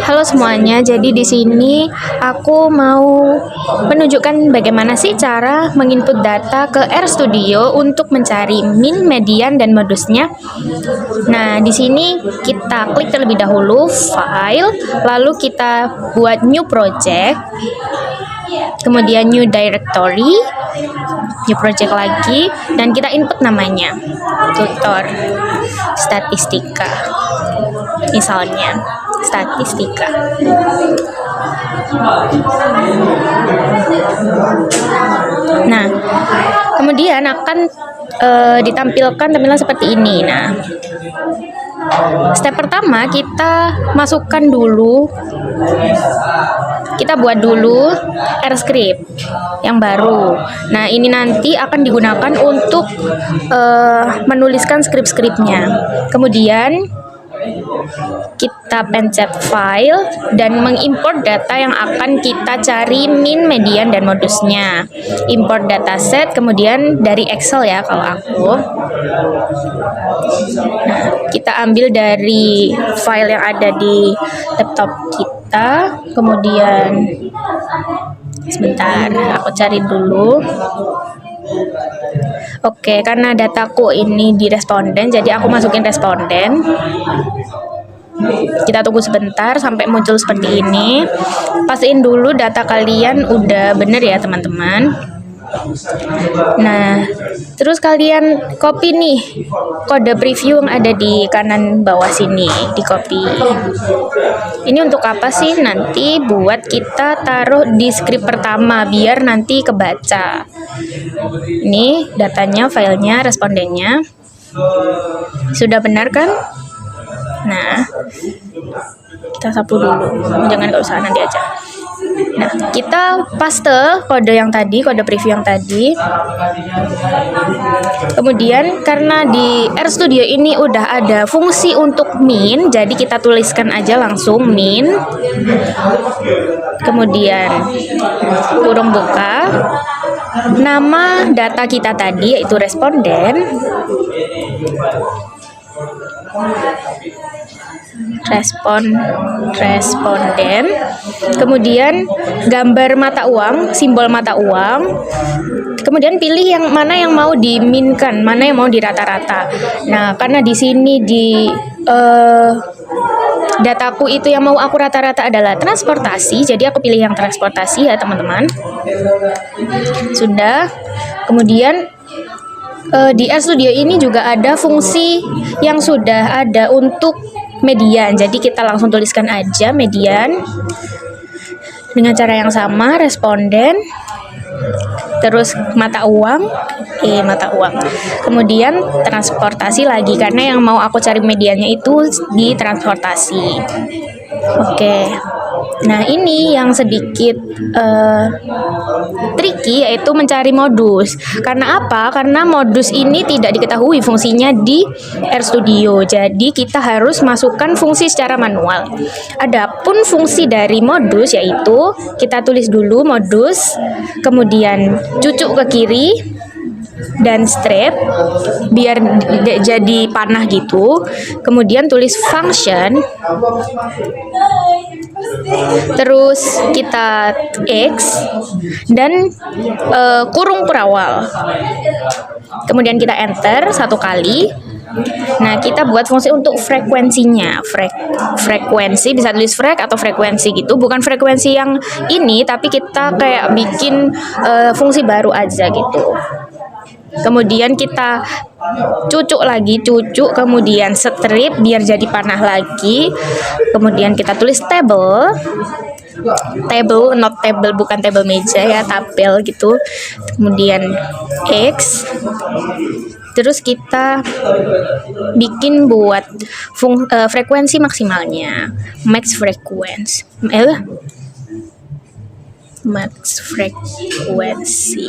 Halo semuanya, jadi di sini aku mau menunjukkan bagaimana sih cara menginput data ke RStudio untuk mencari min, median, dan modusnya. Nah, di sini kita klik terlebih dahulu file, lalu kita buat new project, kemudian new directory, new project lagi, dan kita input namanya tutor statistika, misalnya statistika. Nah, kemudian akan ditampilkan tampilan seperti ini. Nah, step pertama kita masukkan dulu, kita buat dulu R script yang baru. Nah, ini nanti akan digunakan untuk menuliskan script-scriptnya. Kemudian kita pencet file dan mengimport data yang akan kita cari min, median, dan modusnya. Import dataset, kemudian dari Excel ya kalau aku. Nah, kita ambil dari file yang ada di laptop kita, kemudian sebentar, aku cari dulu. Oke, karena dataku ini di responden, jadi aku masukin responden. Kita tunggu sebentar sampai muncul seperti ini. Pastiin dulu data kalian udah bener ya teman-teman. Nah, terus kalian copy nih kode preview yang ada di kanan bawah sini, di copy. Ini untuk apa sih? Nanti buat kita taruh di script pertama biar nanti kebaca. Ini datanya, filenya, respondennya. Sudah benar kan? Nah, kita sapu dulu, jangan gak usah, nanti aja. Nah, kita paste kode yang tadi, kode preview yang tadi. Kemudian karena di RStudio ini udah ada fungsi untuk min, jadi kita tuliskan aja langsung min. Kemudian kurung buka, nama data kita tadi yaitu responden. Responden, kemudian gambar mata uang, simbol mata uang, kemudian pilih yang mana yang mau diminkan, mana yang mau dirata-rata. Nah, karena di sini di dataku itu yang mau aku rata-rata adalah transportasi, jadi aku pilih yang transportasi ya teman-teman. Sudah, kemudian di RStudio ini juga ada fungsi yang sudah ada untuk median, jadi kita langsung tuliskan aja median dengan cara yang sama, responden, terus mata uang, kemudian transportasi lagi, karena yang mau aku cari mediannya itu di transportasi. Oke. Nah, ini yang sedikit tricky, yaitu mencari modus. Karena apa? Karena modus ini tidak diketahui fungsinya di RStudio. Jadi kita harus masukkan fungsi secara manual. Adapun fungsi dari modus yaitu kita tulis dulu modus, kemudian cucuk ke kiri dan strip biar jadi panah gitu. Kemudian tulis function, terus kita X dan kurung perawal. Kemudian kita enter satu kali. Nah, kita buat fungsi untuk frekuensinya. Frekuensi bisa tulis frek atau frekuensi gitu. Bukan frekuensi yang ini, tapi kita kayak bikin fungsi baru aja gitu. Kemudian kita cucuk lagi, kemudian strip biar jadi panah lagi. Kemudian kita tulis table, not table, bukan table meja ya, tabel gitu. Kemudian X. Terus kita bikin buat frekuensi maksimalnya, max frequency.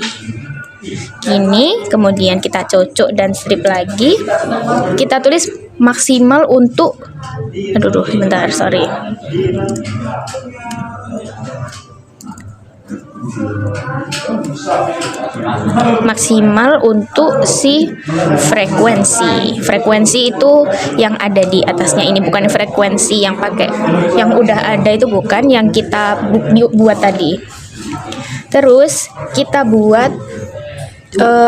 Ini, kemudian kita cocok dan strip lagi. Kita tulis maksimal untuk, sebentar, sorry. Maksimal untuk si frekuensi. Frekuensi itu yang ada di atasnya ini, bukan frekuensi yang pakai yang udah ada, itu bukan yang kita buat tadi. Terus kita buat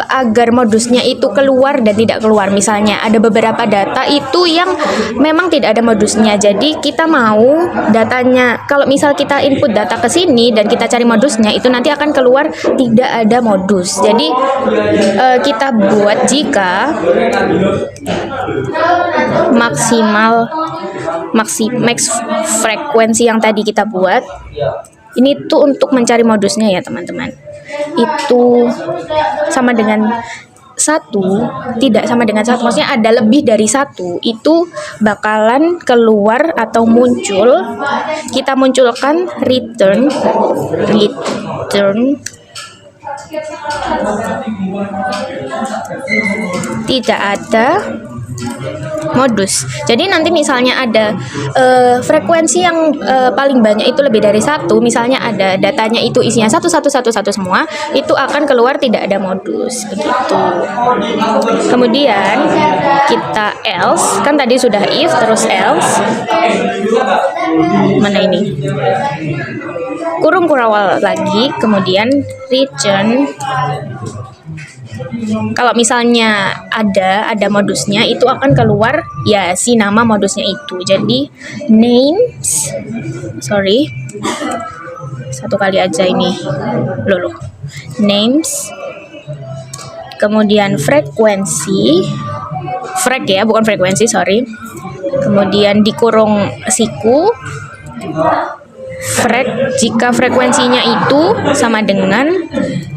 agar modusnya itu keluar dan tidak keluar. Misalnya ada beberapa data itu yang memang tidak ada modusnya, jadi kita mau datanya, kalau misal kita input data ke sini dan kita cari modusnya, itu nanti akan keluar tidak ada modus. Jadi kita buat jika max frekuensi yang tadi kita buat ini tuh untuk mencari modusnya ya teman-teman, itu sama dengan 1, tidak sama dengan 1, maksudnya ada lebih dari 1, itu bakalan keluar atau muncul, kita munculkan return tidak ada modus. Jadi nanti misalnya ada frekuensi yang paling banyak itu lebih dari 1, misalnya ada datanya itu isinya 1111 semua, itu akan keluar tidak ada modus, begitu. Kemudian kita else, kan tadi sudah if terus else, mana ini, kurung kurawal lagi, kemudian return. Kalau misalnya ada modusnya, itu akan keluar ya si nama modusnya itu. Jadi names, satu kali aja ini, names, kemudian frekuensi, ya bukan frekuensi, kemudian dikurung siku, jika frekuensinya itu sama dengan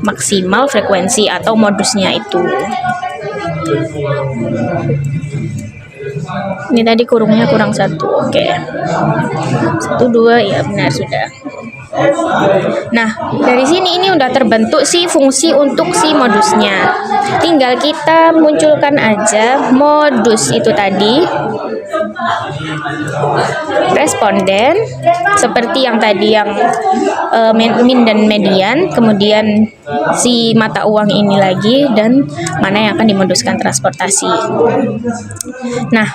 maksimal frekuensi atau modusnya itu. Ini tadi kurungnya kurang 1, oke. 1, 2, ya benar sudah. Nah, dari sini ini udah terbentuk si fungsi untuk si modusnya. Tinggal kita munculkan aja modus itu tadi, responden, seperti yang tadi yang min dan median, kemudian si mata uang ini lagi, dan mana yang akan dimoduskan transportasi. Nah,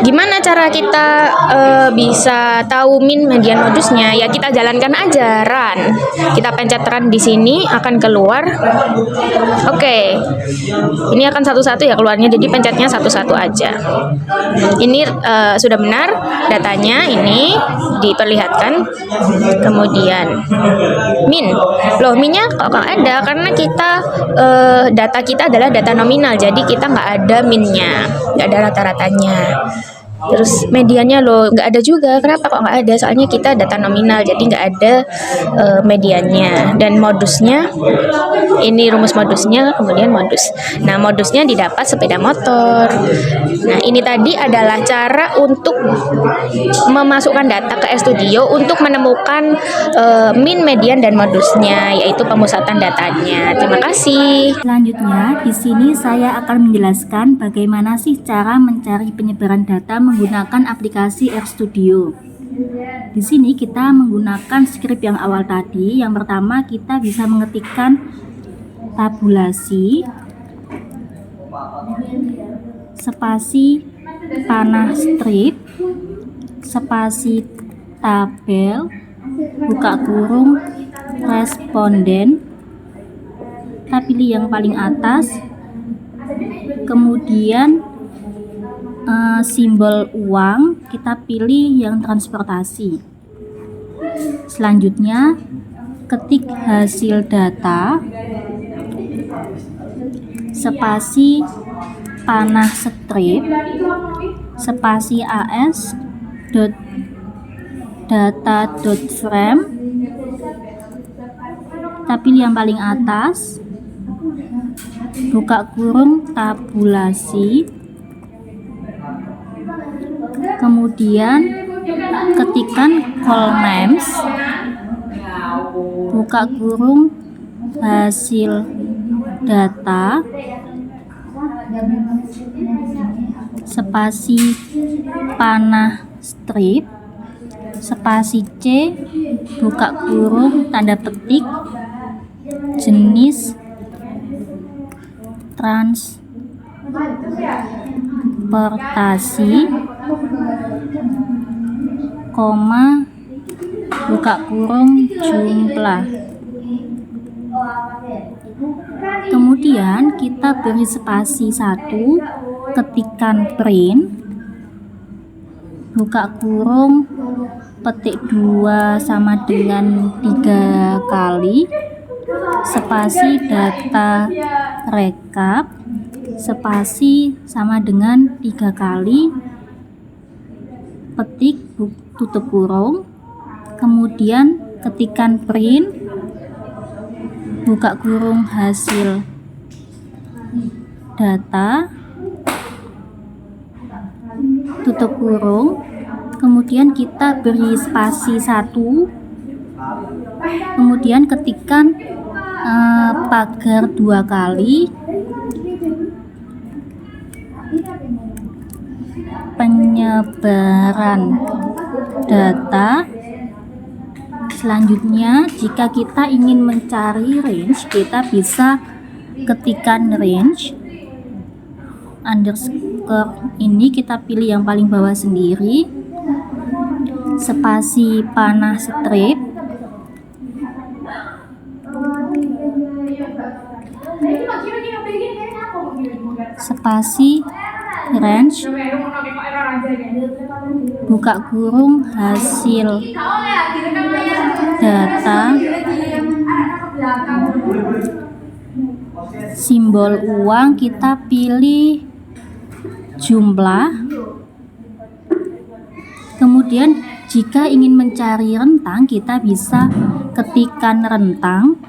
gimana cara kita bisa tahu min, median, modusnya? Ya kita jalankan aja run. Kita pencet run di sini akan keluar. Oke. Ini akan satu-satu ya keluarnya, jadi pencetnya satu-satu aja. Ini sudah benar datanya, ini diperlihatkan. Kemudian min. Loh, minnya kok nggak ada karena kita data kita adalah data nominal, jadi kita nggak ada minnya, nggak ada rata-ratanya. Terus mediannya loh nggak ada juga. Kenapa kok nggak ada? Soalnya kita data nominal, jadi nggak ada mediannya. Dan modusnya, ini rumus modusnya, kemudian modus. Nah, modusnya didapat sepeda motor. Nah, ini tadi adalah cara untuk memasukkan data ke RStudio untuk menemukan min, median, dan modusnya, yaitu pemusatan datanya. Terima kasih. Selanjutnya, di sini saya akan menjelaskan bagaimana sih cara mencari penyebaran data menggunakan aplikasi RStudio. Di sini kita menggunakan script yang awal tadi. Yang pertama, kita bisa mengetikkan tabulasi spasi panah strip spasi tabel buka kurung responden. Kita pilih yang paling atas, kemudian simbol uang kita pilih yang transportasi. Selanjutnya ketik hasil data spasi panah strip spasi as data.frame. Kita pilih yang paling atas, buka kurung tabulasi, kemudian ketikkan call names, buka kurung hasil data spasi panah strip spasi C, buka kurung, tanda petik, jenis transportasi, koma, buka kurung, jumlah. Kemudian kita beri spasi 1, ketikan print, buka kurung, petik 2 sama dengan 3 kali, spasi data rekap, spasi sama dengan 3 kali, petik, tutup kurung, kemudian ketikan print, buka kurung hasil data, tutup kurung, kemudian kita beri spasi 1, kemudian ketikan pagar 2 kali, penyebaran data. Selanjutnya, jika kita ingin mencari range, kita bisa ketikan range underscore ini, kita pilih yang paling bawah sendiri, spasi panah strip, spasi range, buka kurung hasil data, simbol uang kita pilih jumlah. Kemudian jika ingin mencari rentang, kita bisa ketikan rentang,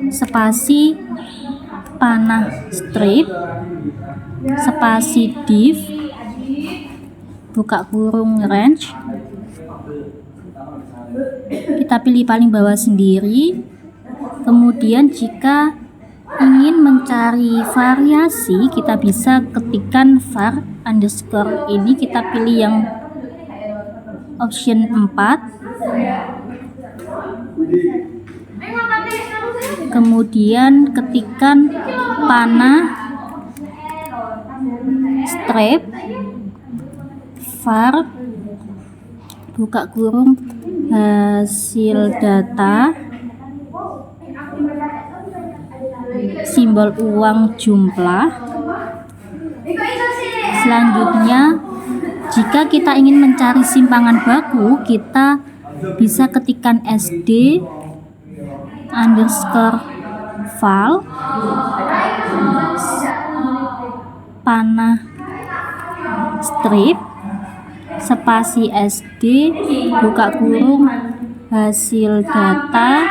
spasi panah strip, spasi div, buka kurung range, kita pilih paling bawah sendiri. Kemudian jika ingin mencari variasi, kita bisa ketikan var underscore ini, kita pilih yang option 4, kemudian ketikan panah strip var, buka kurung hasil data, simbol uang jumlah. Selanjutnya, jika kita ingin mencari simpangan baku, kita bisa ketikan sd underscore file, panah strip, spasi sd, buka kurung hasil data,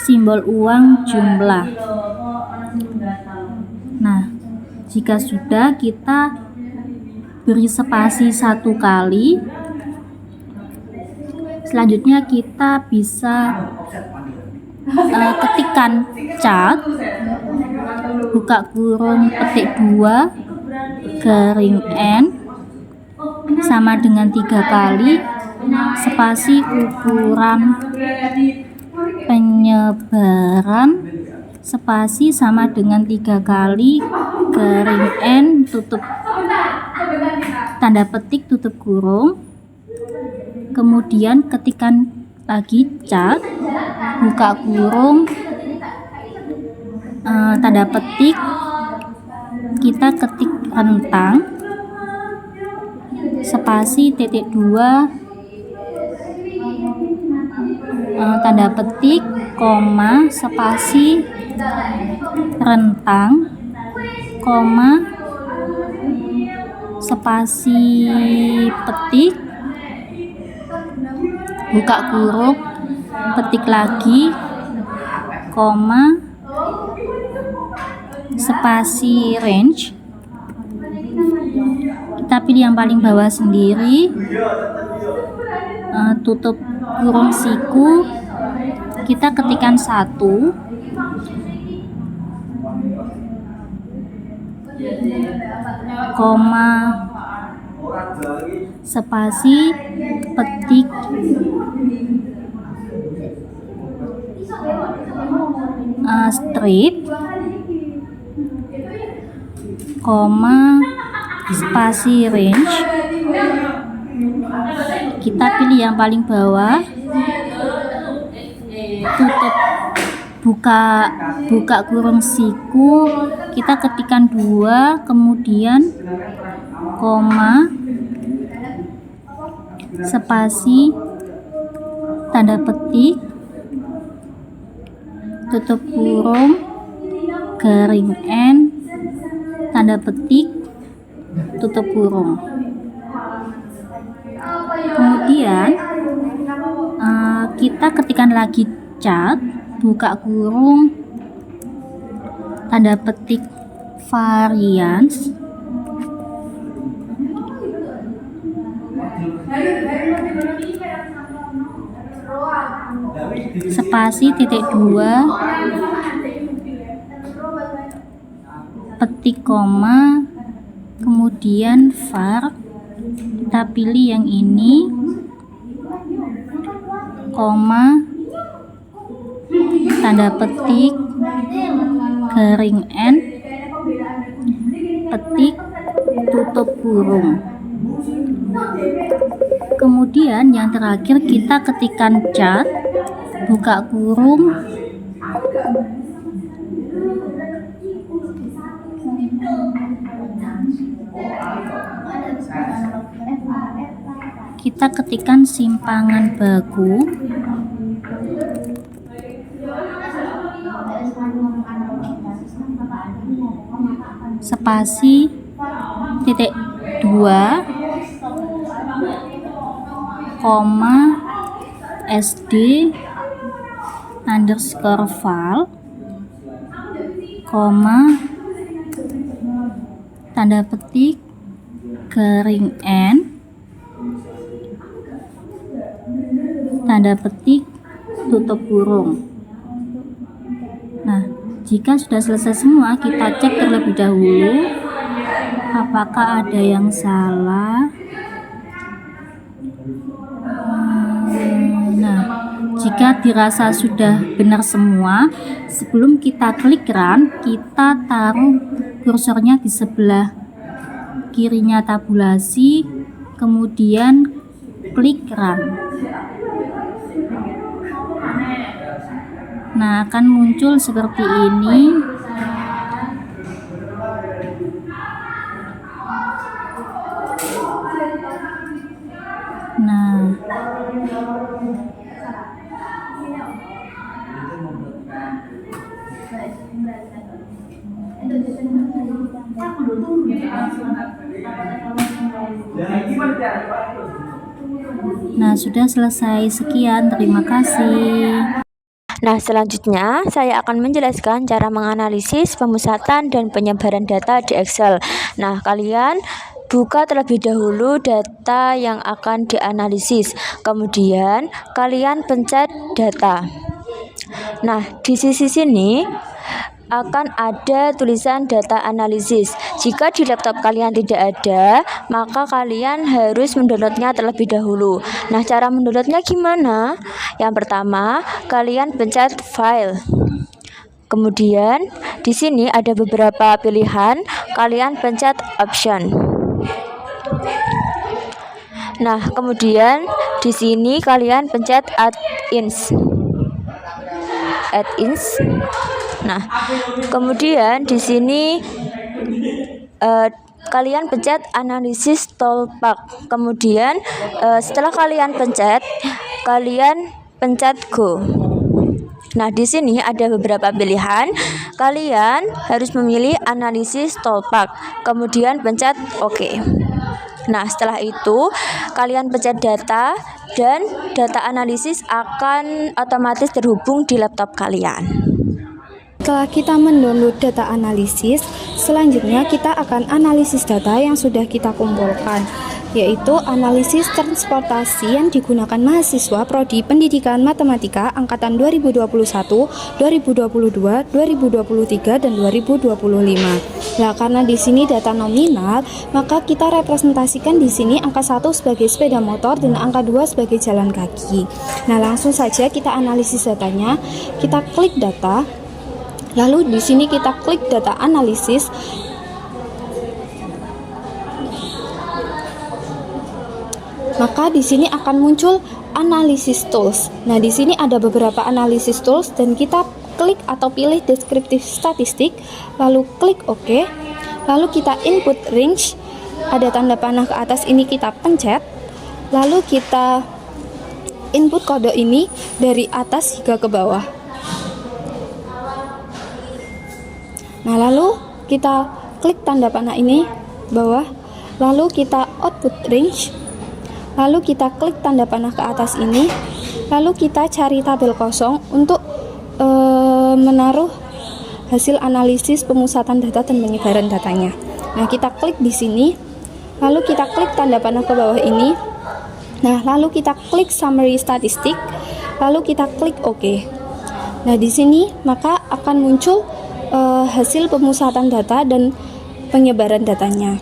simbol uang jumlah. Nah, jika sudah, kita beri spasi 1 kali. Selanjutnya kita bisa ketikan cat, buka kurung petik 2 garing n sama dengan 3 kali, spasi ukuran penyebaran, spasi sama dengan 3 kali, garing n, tutup tanda petik, tutup kurung, kemudian ketikan lagi cat, buka kurung, tanda petik, kita ketik rentang, spasi titik 2, tanda petik, koma, spasi rentang, koma, spasi petik, buka kurung, petik lagi, koma, spasi range, kita pilih yang paling bawah sendiri, tutup kurung siku, kita ketikan 1, koma, spasi petik strip, koma spasi range. Kita pilih yang paling bawah, tutup buka kurung siku, kita ketikkan 2, kemudian koma spasi tanda petik, tutup kurung, garing N, tanda petik, tutup kurung. Kemudian kita ketikkan lagi cat, buka kurung, tanda petik varians, spasi titik 2, petik koma, kemudian var, kita pilih yang ini, koma, tanda petik, garing N, petik, tutup kurung. Kemudian yang terakhir kita ketikkan cat, buka kurung, kita ketikkan simpangan baku, spasi titik 2, koma SD underscore val, koma, tanda petik, garing N, tanda petik, tutup kurung. Nah, jika sudah selesai semua, kita cek terlebih dahulu apakah ada yang salah. Nah, jika dirasa sudah benar semua, sebelum kita klik run, kita taruh kursornya di sebelah kirinya tabulasi, kemudian klik run. Nah, akan muncul seperti ini. Nah, sudah selesai. Sekian, terima kasih. Nah, selanjutnya saya akan menjelaskan cara menganalisis, pemusatan, dan penyebaran data di Excel. Nah, kalian buka terlebih dahulu data yang akan dianalisis. Kemudian, kalian pencet data. Nah, di sisi sini akan ada tulisan data analisis. Jika di laptop kalian tidak ada, maka kalian harus mendownloadnya terlebih dahulu. Nah, cara mendownloadnya gimana? Yang pertama, kalian pencet file. Kemudian di sini ada beberapa pilihan, kalian pencet option. Nah, kemudian di sini kalian pencet add-ins. Nah, kemudian di sini kalian pencet analisis toolpath. Kemudian setelah kalian pencet, kalian pencet go. Nah, di sini ada beberapa pilihan. Kalian harus memilih analisis toolpath. Kemudian pencet OK. Nah, setelah itu kalian pencet data dan data analisis akan otomatis terhubung di laptop kalian. Setelah kita mendownload data analisis, selanjutnya kita akan analisis data yang sudah kita kumpulkan. yaitu analisis transportasi yang digunakan mahasiswa Prodi Pendidikan Matematika angkatan 2021, 2022, 2023 dan 2025. Nah, karena di sini data nominal, maka kita representasikan di sini angka 1 sebagai sepeda motor dan angka 2 sebagai jalan kaki. Nah, langsung saja kita analisis datanya. Kita klik data. Lalu di sini kita klik data analisis. Maka di sini akan muncul analisis tools. Nah, di sini ada beberapa analisis tools dan kita klik atau pilih deskriptif statistik, lalu klik OK. Lalu kita input range. Ada tanda panah ke atas ini kita pencet. Lalu kita input kode ini dari atas hingga ke bawah. Nah, lalu kita klik tanda panah ini bawah. Lalu kita output range. Lalu kita klik tanda panah ke atas ini, lalu kita cari tabel kosong untuk menaruh hasil analisis pemusatan data dan penyebaran datanya. Nah, kita klik di sini, lalu kita klik tanda panah ke bawah ini. Nah, lalu kita klik summary statistik, lalu kita klik OK. Nah, di sini maka akan muncul hasil pemusatan data dan penyebaran datanya.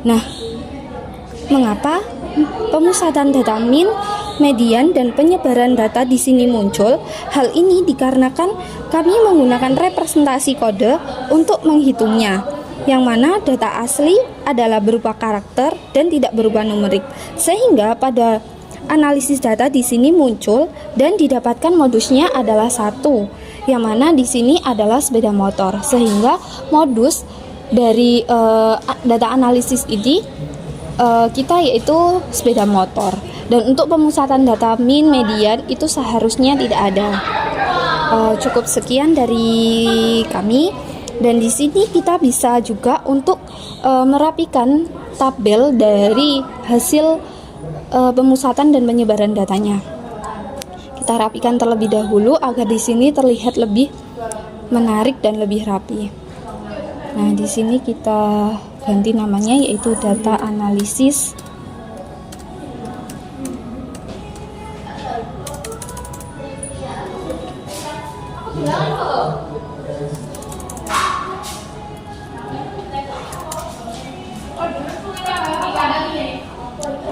Nah, mengapa pemusatan data min, median, dan penyebaran data di sini muncul? Hal ini dikarenakan kami menggunakan representasi kode untuk menghitungnya, yang mana data asli adalah berupa karakter dan tidak berupa numerik, sehingga pada analisis data di sini muncul dan didapatkan modusnya adalah 1, yang mana di sini adalah sepeda motor, sehingga modus dari data analisis ini kita yaitu sepeda motor. Dan untuk pemusatan data min, median itu seharusnya tidak ada. Cukup sekian dari kami. Dan di sini kita bisa juga untuk merapikan tabel dari hasil pemusatan dan penyebaran datanya. Kita rapikan terlebih dahulu agar di sini terlihat lebih menarik dan lebih rapi. Nah, di sini kita ganti namanya yaitu data analisis.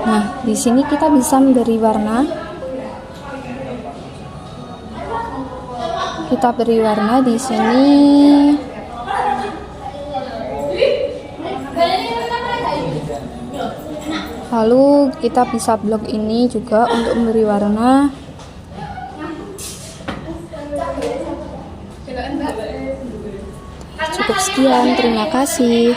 Nah, di sini kita bisa memberi warna. Kita beri warna di sini. Lalu kita bisa blok ini juga untuk memberi warna. Cukup sekian, terima kasih.